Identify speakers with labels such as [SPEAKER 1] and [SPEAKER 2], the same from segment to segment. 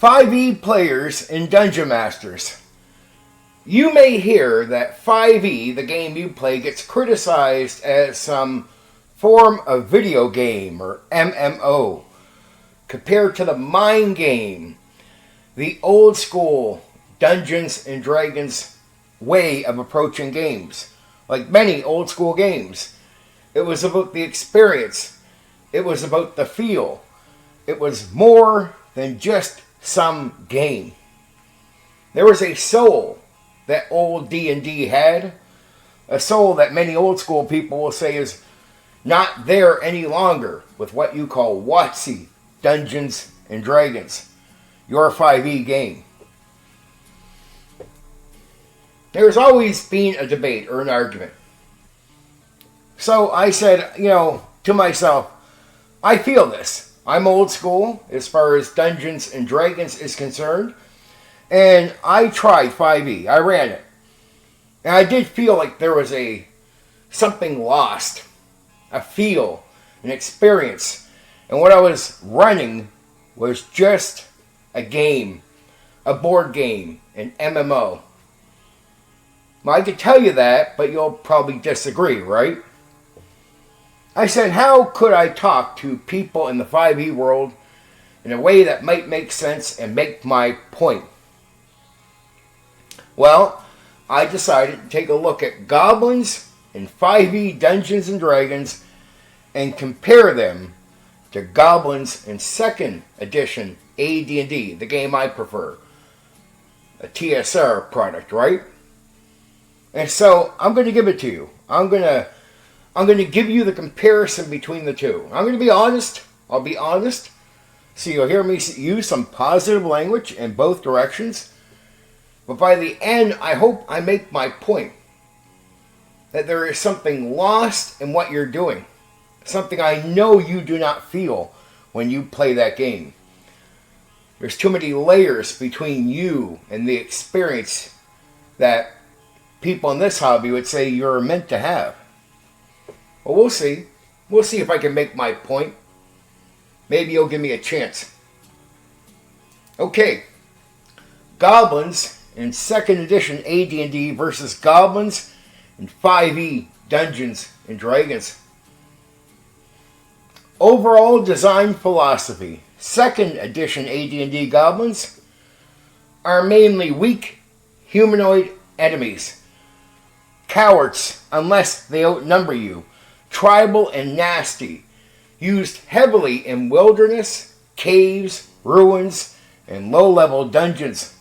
[SPEAKER 1] 5e players and dungeon masters. You may hear that 5e, the game you play, gets criticized as some form of video game or MMO compared to the mind game, the old school Dungeons and Dragons way of approaching games. Like many old school games, it was about the experience. It was about the feel. It was more than just some game. There was a soul that old D&D had, a soul that many old school people will say is not there any longer with what you call WotC, Dungeons and Dragons, your 5e game. There's always been a debate or an argument. So I said, to myself, I feel this. I'm old school as far as Dungeons and Dragons is concerned. And I tried 5e. I ran it. And I did feel like there was something lost. A feel, an experience. And what I was running was just a game. A board game. An MMO. Well, I could tell you that, but you'll probably disagree, right? I said, how could I talk to people in the 5e world in a way that might make sense and make my point? Well, I decided to take a look at Goblins and 5e Dungeons and Dragons and compare them to Goblins in 2nd edition AD&D, the game I prefer. A TSR product, right? And so I'm going to give it to you. I'm going to give you the comparison between the two. I'm going to be honest. I'll be honest. So you'll hear me use some positive language in both directions. But by the end, I hope I make my point. That there is something lost in what you're doing. Something I know you do not feel when you play that game. There's too many layers between you and the experience that people in this hobby would say you're meant to have. Well, we'll see. We'll see if I can make my point. Maybe you'll give me a chance. Okay. Goblins in 2nd edition AD&D versus Goblins in 5e Dungeons and Dragons. Overall design philosophy. 2nd edition AD&D Goblins are mainly weak humanoid enemies. Cowards, unless they outnumber you. Tribal and nasty. Used heavily in wilderness, caves, ruins, and low-level dungeons.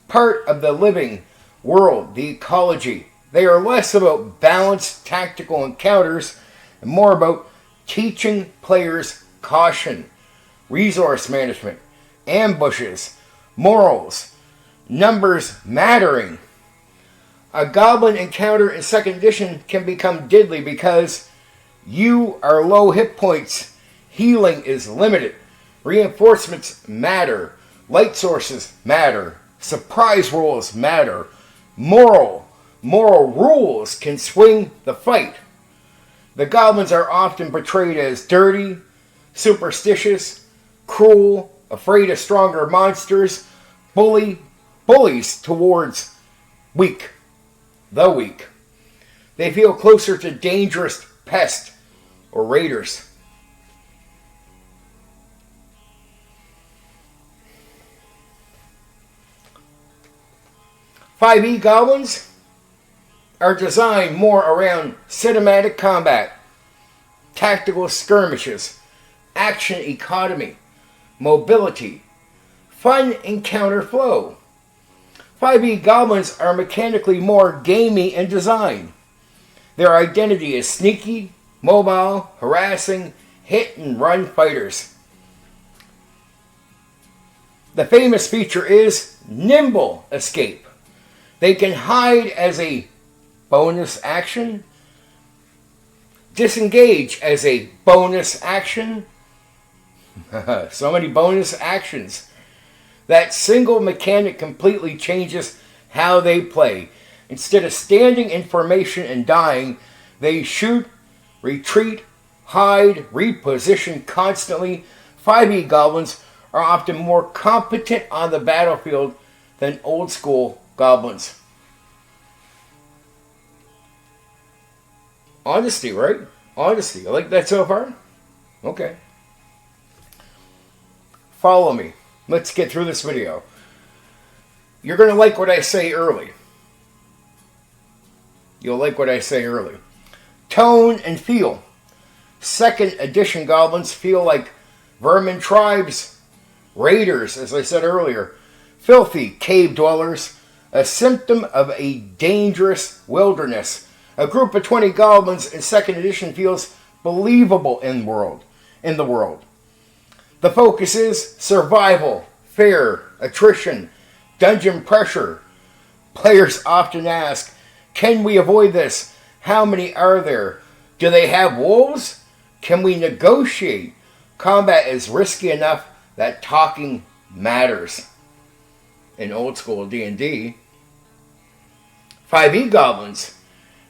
[SPEAKER 1] Part of the living world, the ecology. They are less about balanced tactical encounters and more about teaching players caution, resource management, ambushes, morals, numbers mattering. A goblin encounter in 2nd edition can become deadly because you are low hit points. Healing is limited. Reinforcements matter. Light sources matter. Surprise rolls matter. Moral rules can swing the fight. The goblins are often portrayed as dirty, superstitious, cruel, afraid of stronger monsters, bullies towards the weak. They feel closer to dangerous pests or raiders. "5e Goblins are designed more around cinematic combat, tactical skirmishes, action economy, mobility, fun encounter flow. 5e Goblins are mechanically more gamey in design. Their identity is sneaky, mobile, harassing, hit-and-run fighters. The famous feature is nimble escape. They can hide as a bonus action, disengage as a bonus action. So many bonus actions. That single mechanic completely changes how they play. Instead of standing in formation and dying, they shoot, retreat, hide, reposition constantly. 5e Goblins are often more competent on the battlefield than old school goblins. Honesty, right? Honesty. I like that so far? Okay. Follow me. Let's get through this video. You're going to like what I say early. You'll like what I say early. Tone and feel. Second edition goblins feel like vermin tribes, raiders, as I said earlier, filthy cave dwellers, a symptom of a dangerous wilderness. A group of 20 goblins in second edition feels believable in the world. The focus is survival, fear, attrition, dungeon pressure. Players often ask, can we avoid this? How many are there? Do they have wolves? Can we negotiate? Combat is risky enough that talking matters. In old school D&D, 5e goblins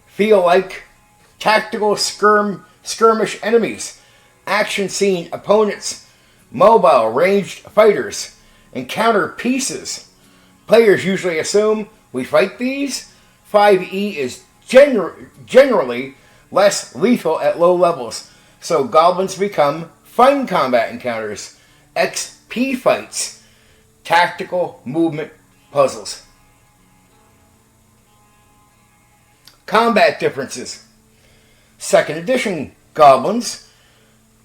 [SPEAKER 1] feel like tactical skirmish enemies, action scene opponents, mobile ranged fighters, encounter pieces. Players usually assume we fight these. 5e is generally less lethal at low levels, so goblins become fun combat encounters, XP fights, tactical movement puzzles. Combat differences. Second edition goblins,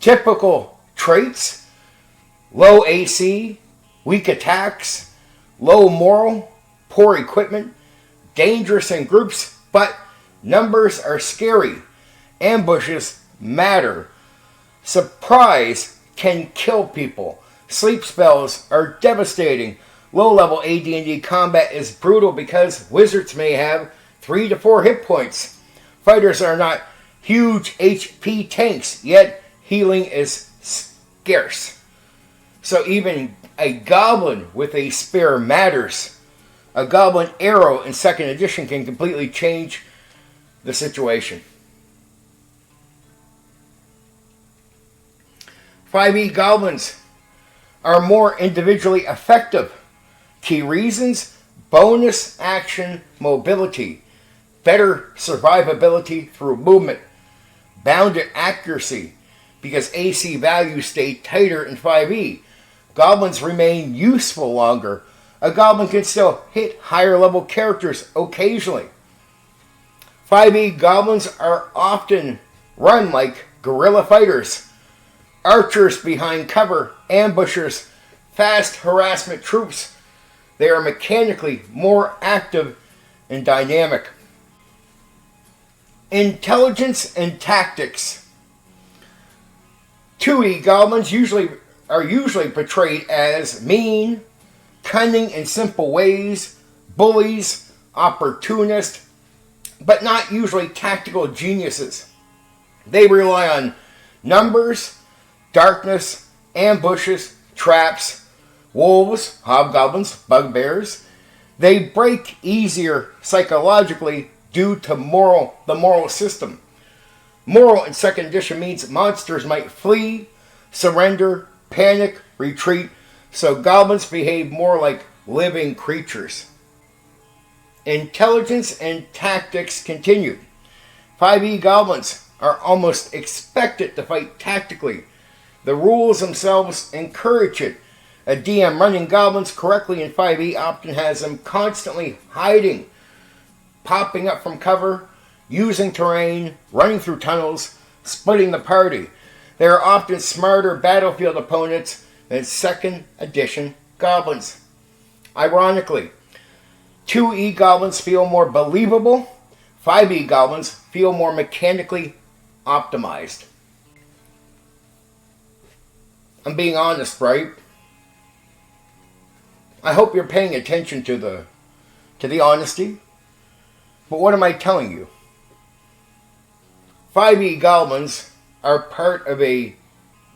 [SPEAKER 1] typical traits: low AC, weak attacks, low moral, poor equipment, dangerous in groups, but numbers are scary. Ambushes matter. Surprise can kill people. Sleep spells are devastating. Low-level AD&D combat is brutal because wizards may have 3 to 4 hit points. Fighters are not huge HP tanks, yet healing is scarce. So even a goblin with a spear matters. A goblin arrow in second edition can completely change the situation. 5e goblins are more individually effective. Key reasons: bonus action mobility, better survivability through movement, bounded accuracy, because AC values stay tighter in 5e. Goblins remain useful longer. A goblin can still hit higher level characters occasionally. 5e goblins are often run like guerrilla fighters, archers behind cover, ambushers, fast harassment troops. They are mechanically more active and dynamic. Intelligence and tactics. 2e goblins are usually portrayed as mean, cunning in simple ways, bullies, opportunists, but not usually tactical geniuses. They rely on numbers, darkness, ambushes, traps, wolves, hobgoblins, bugbears. They break easier psychologically due to the moral system. Moral in second edition means monsters might flee, surrender, panic, retreat, so goblins behave more like living creatures. Intelligence and tactics continued. 5e goblins are almost expected to fight tactically. The rules themselves encourage it. A DM running goblins correctly in 5e often has them constantly hiding, popping up from cover, using terrain, running through tunnels, splitting the party. They are often smarter battlefield opponents than second edition goblins. Ironically, 2e goblins feel more believable. 5e goblins feel more mechanically optimized. I'm being honest, right? I hope you're paying attention to the honesty. But what am I telling you? 5e goblins are part of a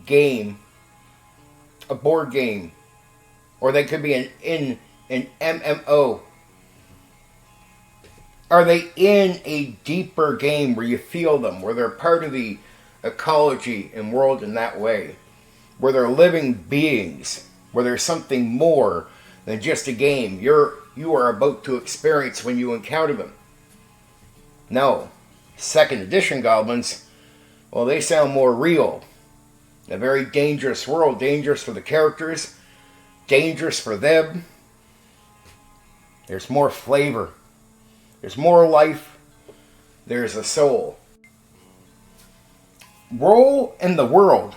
[SPEAKER 1] game, a board game, or they could be in an MMO. Are they in a deeper game where you feel them, where they're part of the ecology and world in that way, where they're living beings? where there's something more than just a game you are about to experience when you encounter them. No, second edition goblins, well, they sound more real. A very dangerous world, dangerous for the characters, dangerous for them. There's more flavor. There's more life. There's a soul. Role in the world.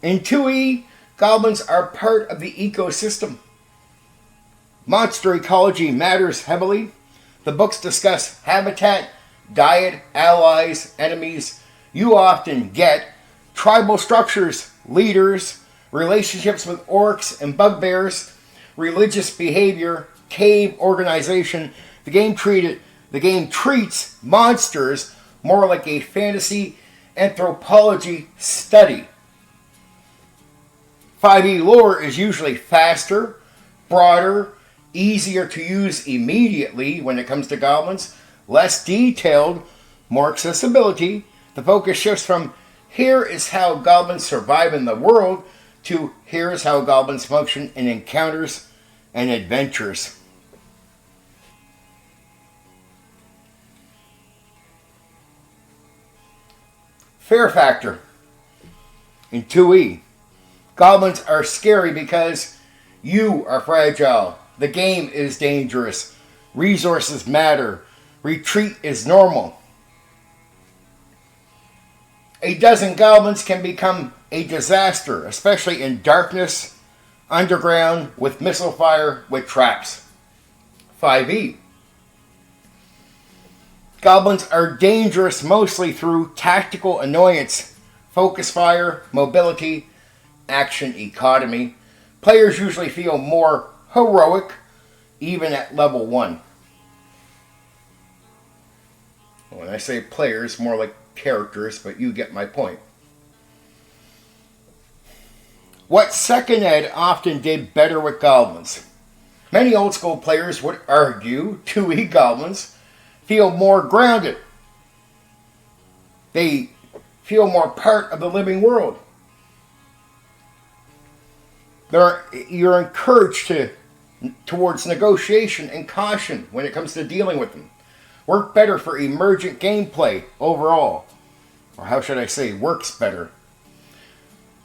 [SPEAKER 1] In 2E, goblins are part of the ecosystem. Monster ecology matters heavily. The books discuss habitat, diet, allies, enemies. You often get tribal structures, leaders, relationships with orcs and bugbears, religious behavior, cave organization. The game treats monsters more like a fantasy anthropology study. 5e lore is usually faster, broader, easier to use immediately when it comes to goblins, less detailed, more accessibility. The focus shifts from here is how goblins survive in the world to here is how goblins function in encounters and adventures. Fear factor. In 2E, goblins are scary because you are fragile. The game is dangerous. Resources matter. Retreat is normal. A dozen goblins can become a disaster, especially in darkness, underground, with missile fire, with traps. 5e. Goblins are dangerous mostly through tactical annoyance, focus fire, mobility, action economy. Players usually feel more heroic, even at level 1. When I say players, more like characters, but you get my point. What 2nd Ed often did better with goblins. Many old school players would argue 2E goblins feel more grounded. They feel more part of the living world. You're encouraged towards negotiation and caution when it comes to dealing with them. Work better for emergent gameplay overall. Or how should I say, works better.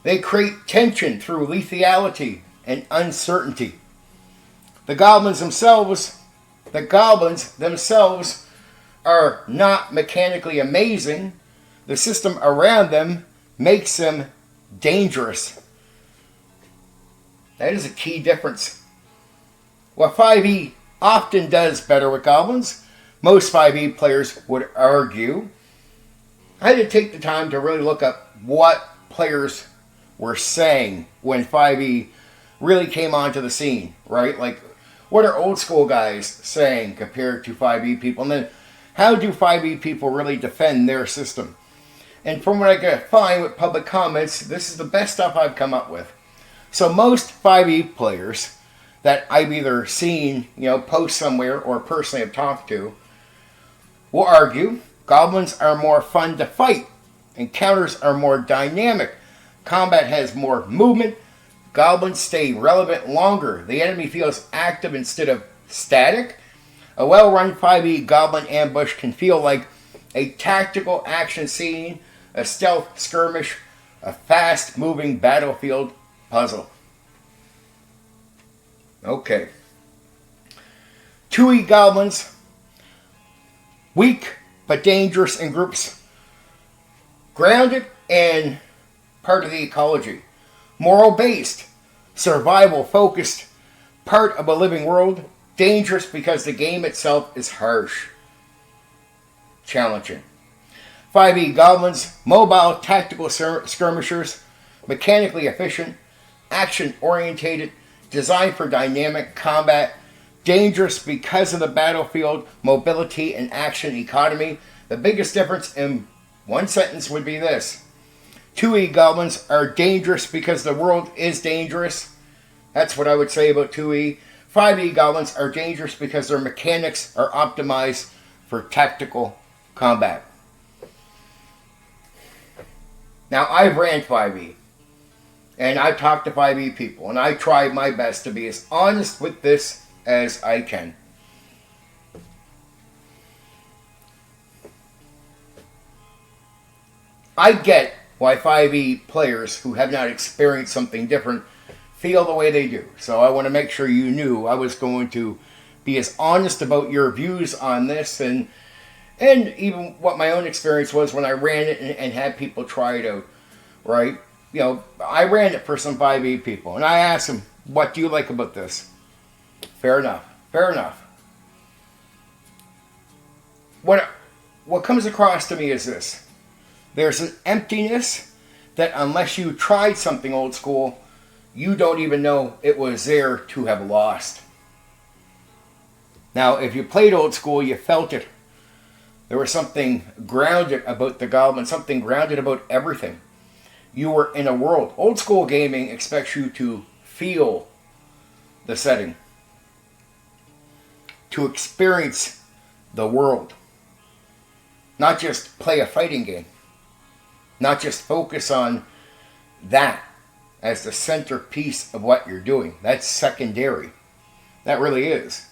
[SPEAKER 1] They create tension through lethality and uncertainty. The goblins themselves are not mechanically amazing. The system around them makes them dangerous. That is a key difference. What 5e often does better with goblins, most 5e players would argue. I had to take the time to really look up what players were saying when 5e really came onto the scene, right? Like, what are old school guys saying compared to 5e people? And then, how do 5e people really defend their system? And from what I could find with public comments, this is the best stuff I've come up with. So most 5e players that I've either seen, post somewhere or personally have talked to, will argue goblins are more fun to fight. Encounters are more dynamic. Combat has more movement. Goblins stay relevant longer. The enemy feels active instead of static. A well-run 5e goblin ambush can feel like a tactical action scene, a stealth skirmish, a fast-moving battlefield puzzle. Okay. 2e goblins, weak but dangerous in groups, grounded and part of the ecology, moral-based, survival-focused, part of a living world, dangerous because the game itself is harsh, challenging. 5e goblins, mobile tactical skirmishers, mechanically efficient, action-orientated, designed for dynamic combat, dangerous because of the battlefield, mobility, and action economy. The biggest difference in one sentence would be this. 2e goblins are dangerous because the world is dangerous. That's what I would say about 2e. 5e goblins are dangerous because their mechanics are optimized for tactical combat. Now, I've ran 5e. And I talk to 5e people, and I try my best to be as honest with this as I can. I get why 5e players who have not experienced something different feel the way they do. So I want to make sure you knew I was going to be as honest about your views on this, and even what my own experience was when I ran it and had people try it out, right? You know, I ran it for some 5e people, and I asked them, what do you like about this? Fair enough. Fair enough. What comes across to me is this. There's an emptiness that unless you tried something old school, you don't even know it was there to have lost. Now, if you played old school, you felt it. There was something grounded about the Goblin, something grounded about everything. You were in a world. Old school gaming expects you to feel the setting, to experience the world, not just play a fighting game, not just focus on that as the centerpiece of what you're doing. That's secondary. That really is.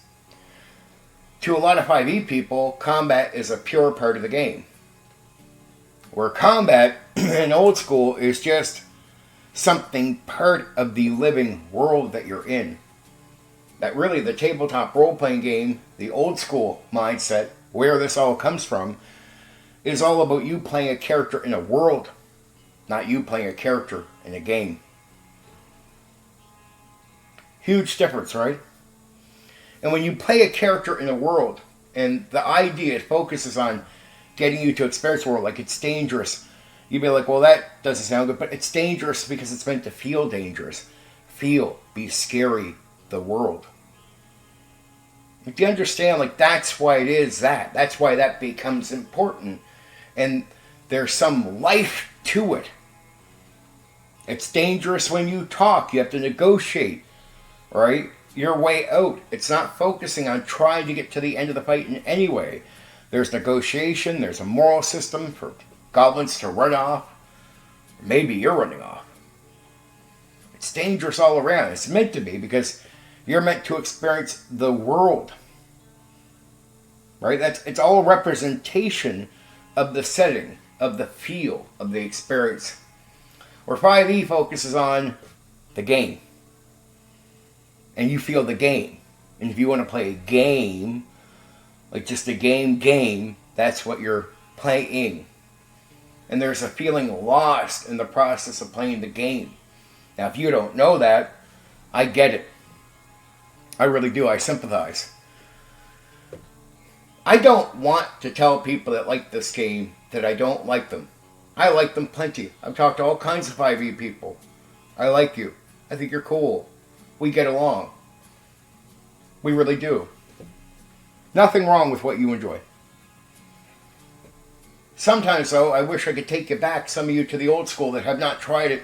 [SPEAKER 1] To a lot of 5e people, combat is a pure part of the game. Where combat in old school is just something part of the living world that you're in. That really, the tabletop role-playing game, the old school mindset, where this all comes from, is all about you playing a character in a world, not you playing a character in a game. Huge difference, right? And when you play a character in a world, and the idea focuses on getting you to experience the world, like it's dangerous, you'd be like, well, that doesn't sound good, but it's dangerous because it's meant to feel dangerous. Be scary, the world. If you understand, like, that's why it is that. That's why that becomes important. And there's some life to it. It's dangerous when you talk. You have to negotiate, right? Your way out. It's not focusing on trying to get to the end of the fight in any way. There's negotiation. There's a moral system for goblins to run off. Maybe you're running off. It's dangerous all around. It's meant to be because you're meant to experience the world. Right? It's all a representation of the setting, of the feel, of the experience. Where 5e focuses on the game. And you feel the game. And if you want to play a game, like just a game, that's what you're playing. And there's a feeling lost in the process of playing the game. Now, if you don't know that, I get it. I really do. I sympathize. I don't want to tell people that like this game that I don't like them. I like them plenty. I've talked to all kinds of 5e people. I like you. I think you're cool. We get along. We really do. Nothing wrong with what you enjoy. Sometimes, though, I wish I could take you back, some of you, to the old school that have not tried it.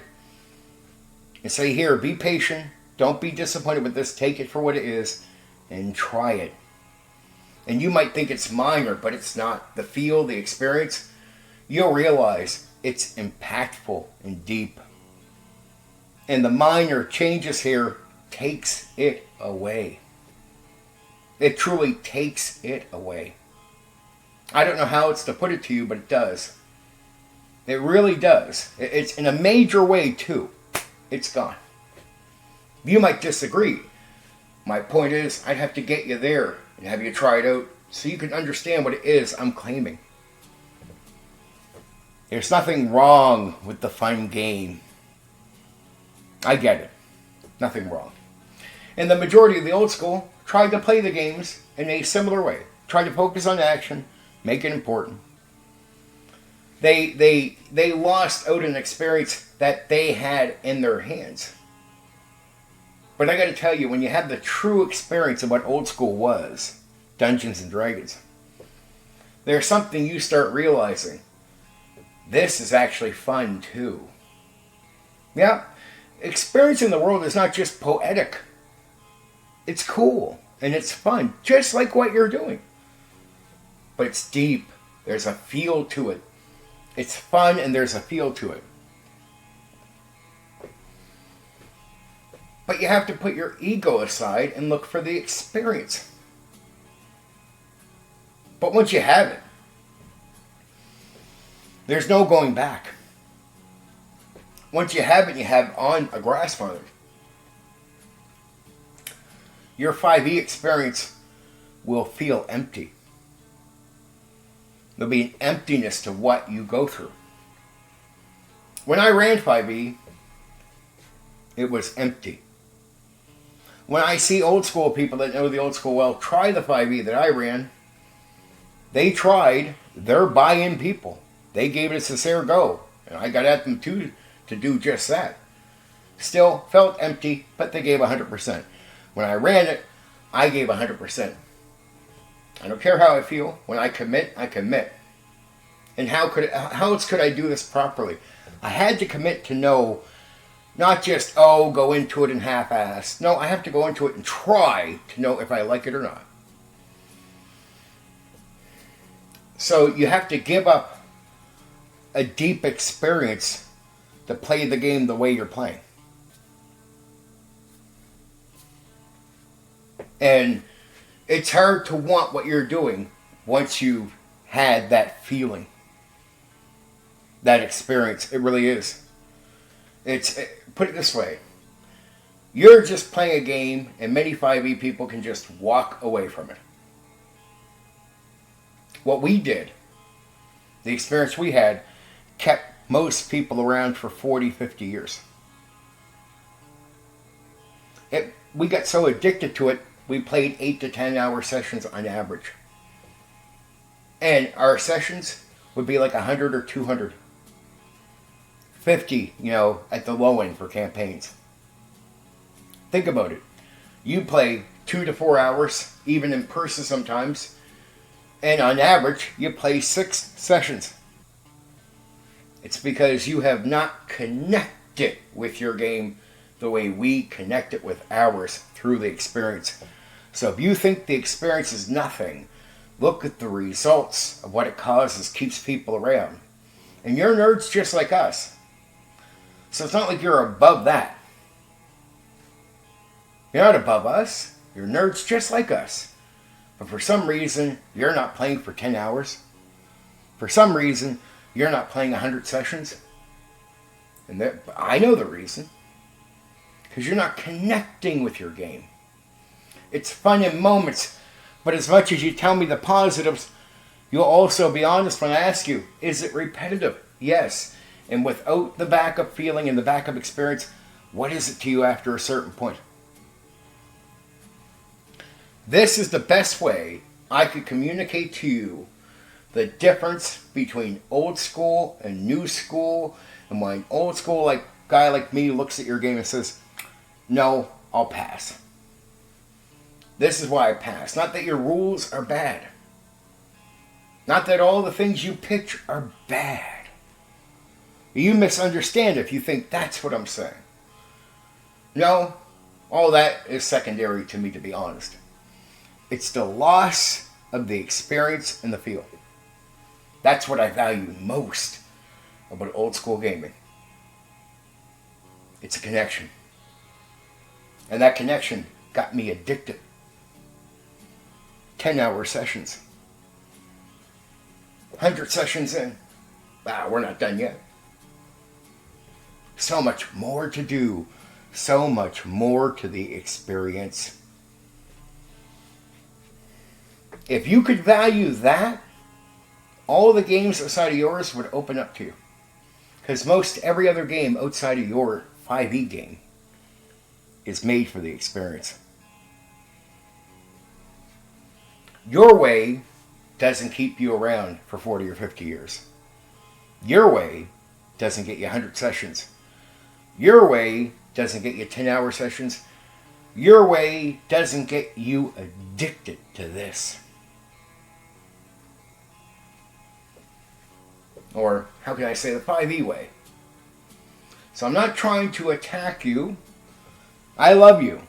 [SPEAKER 1] And say, here, be patient. Don't be disappointed with this. Take it for what it is. And try it. And you might think it's minor, but it's not. The feel, the experience, you'll realize it's impactful and deep. And the minor changes here takes it away. It truly takes it away. I don't know how it's to put it to you, but it does. It really does. It's in a major way, too. It's gone. You might disagree. My point is, I'd have to get you there and have you try it out so you can understand what it is I'm claiming. There's nothing wrong with the fun game. I get it. Nothing wrong. And the majority of the old school tried to play the games in a similar way. Tried to focus on action, make it important. They lost out an experience that they had in their hands. But I got to tell you, when you have the true experience of what old school was, Dungeons and Dragons, there's something you start realizing. This is actually fun too. Yeah, experiencing the world is not just poetic. It's cool and it's fun, just like what you're doing. But it's deep. There's a feel to it. It's fun and there's a feel to it. But you have to put your ego aside and look for the experience. But once you have it, there's no going back. Once you have it, you have on a grass farm. Your 5e experience will feel empty. There'll be an emptiness to what you go through. When I ran 5e, it was empty. When I see old school people that know the old school well try the 5e that I ran, they tried, they're buy-in people. They gave it a sincere go. And I got at them too to do just that. Still felt empty, but they gave 100%. When I ran it, I gave 100%. I don't care how I feel. When I commit, I commit. And how else could I do this properly? I had to commit to know, not just, go into it and half-ass. No, I have to go into it and try to know if I like it or not. So you have to give up a deep experience to play the game the way you're playing. And it's hard to want what you're doing once you've had that feeling, that experience. It really is. Put it this way. You're just playing a game, and many 5e people can just walk away from it. What we did, the experience we had, kept most people around for 40, 50 years. We got so addicted to it, we played 8 to 10 hour sessions on average. And our sessions would be like 100 or 200. 50, at the low end for campaigns. Think about it. You play 2 to 4 hours, even in person sometimes. And on average, you play 6 sessions. It's because you have not connected with your game the way we connect it with ours through the experience. So if you think the experience is nothing, look at the results of what it causes, keeps people around. And you're nerds just like us. So it's not like you're above that. You're not above us. You're nerds just like us. But for some reason, you're not playing for 10 hours. For some reason, you're not playing 100 sessions. And I know the reason. Because you're not connecting with your game. It's fun in moments. But as much as you tell me the positives, you'll also be honest when I ask you, is it repetitive? Yes. And without the backup feeling and the backup experience, what is it to you after a certain point? This is the best way I could communicate to you the difference between old school and new school. And when an old school guy like me looks at your game and says, no, I'll pass. This is why I pass. Not that your rules are bad. Not that all the things you pitch are bad. You misunderstand if you think that's what I'm saying. No, all that is secondary to me, to be honest. It's the loss of the experience and the feel. That's what I value most about old school gaming. It's a connection. And that connection got me addicted. 10-hour sessions. 100 sessions in. We're not done yet. So much more to do. So much more to the experience. If you could value that, all the games outside of yours would open up to you. Because most every other game outside of your 5e game is made for the experience. Your way doesn't keep you around for 40 or 50 years. Your way doesn't get you 100 sessions. Your way doesn't get you 10-hour sessions. Your way doesn't get you addicted to this. Or, how can I say, the 5e way. So I'm not trying to attack you. I love you.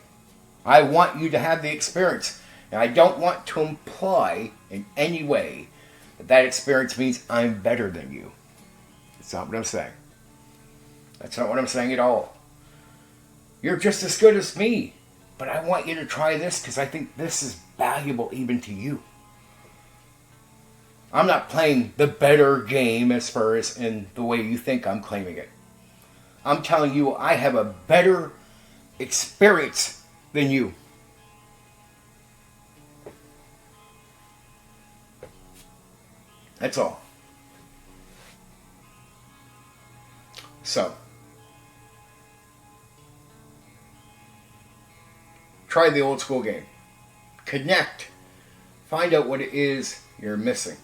[SPEAKER 1] I want you to have the experience. And I don't want to imply in any way that that experience means I'm better than you. That's not what I'm saying. That's not what I'm saying at all. You're just as good as me. But I want you to try this because I think this is valuable even to you. I'm not playing the better game as far as in the way you think I'm claiming it. I'm telling you I have a better experience than you. That's all. So, try the old school game. Connect. Find out what it is you're missing.